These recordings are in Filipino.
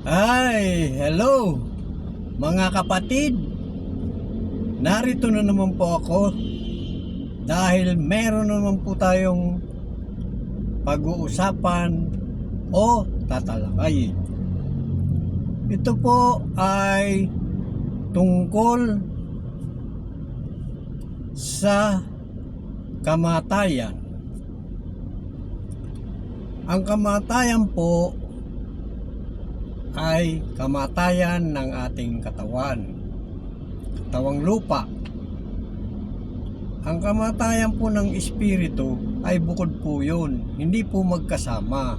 Hello mga kapatid. Narito na naman po ako dahil meron naman po tayong pag-uusapan o tatalakayin. Ito po ay tungkol sa kamatayan. Ang kamatayan po ay kamatayan ng ating katawang lupa. Ang kamatayan po ng espiritu ay bukod po yun, hindi po magkasama.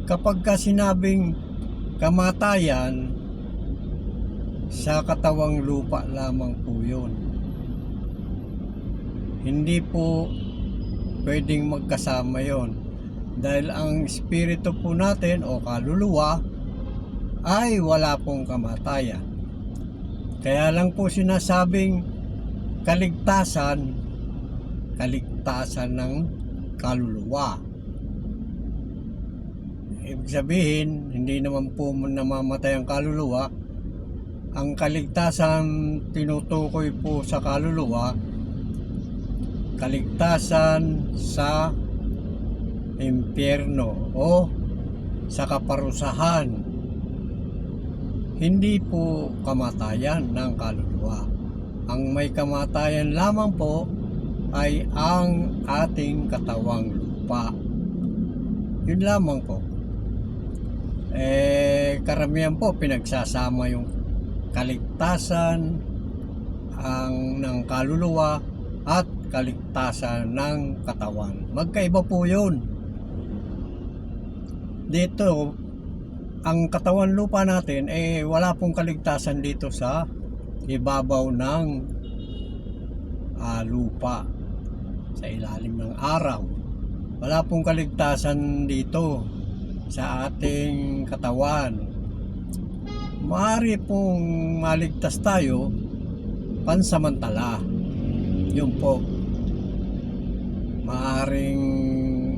Kapag sinabing kamatayan, sa katawang lupa lamang po yun. Hindi po pwedeng magkasama yon, dahil ang espiritu po natin o kaluluwa ay wala pong kamatayan. Kaya lang po sinasabing kaligtasan ng kaluluwa. Ibig sabihin, hindi naman po namamatay ang kaluluwa. Ang kaligtasan tinutukoy po sa kaluluwa, kaligtasan sa impyerno o sa kaparusahan. Hindi po kamatayan ng kaluluwa. Ang may kamatayan lamang po ay ang ating katawang lupa. Yun lamang po. Karamihan po pinagsasama yung kaligtasan ng kaluluwa at kaligtasan ng katawan. Magkaiba po yun. Dito, ang katawan lupa natin wala pong kaligtasan dito sa ibabaw ng lupa, sa ilalim ng araw. Wala pong kaligtasan dito sa ating katawan. Maaari pong maligtas tayo pansamantala. Yun po, maaring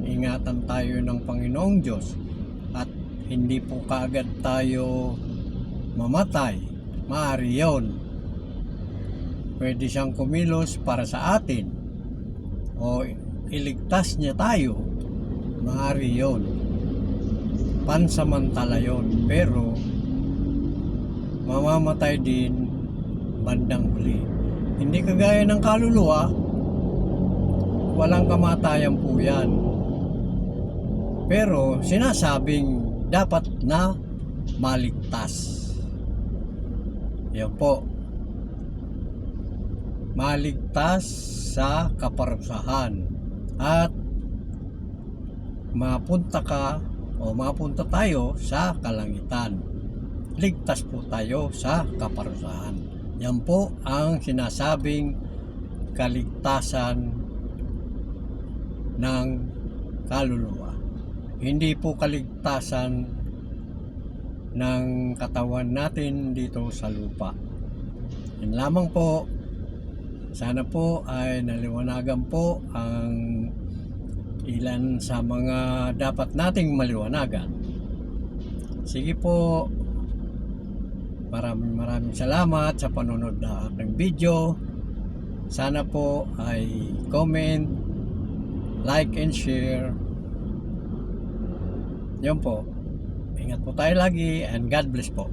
ingatan tayo ng Panginoong Diyos at hindi po kaagad tayo mamatay. Maaari yun. Pwede siyang kumilos para sa atin o iligtas niya tayo. Maaari yun. Pansamantala yun, pero mamamatay din bandang huli. Hindi kagaya ng kaluluwa, walang kamatayan po yan. Pero sinasabing dapat na maligtas. Yan po. Maligtas sa kaparusahan at mapunta tayo sa kalangitan. Ligtas po tayo sa kaparusahan. Yan po ang sinasabing kaligtasan ng kaluluwa. Hindi po kaligtasan ng katawan natin dito sa lupa. Yan lamang po. Sana po ay naliwanagan po ang ilan sa mga dapat nating maliwanagan. Sige po. Maraming salamat sa panonood ng aking video. Sana po ay comment, like and share. Yun po. Ingat po tayo lagi and God bless po.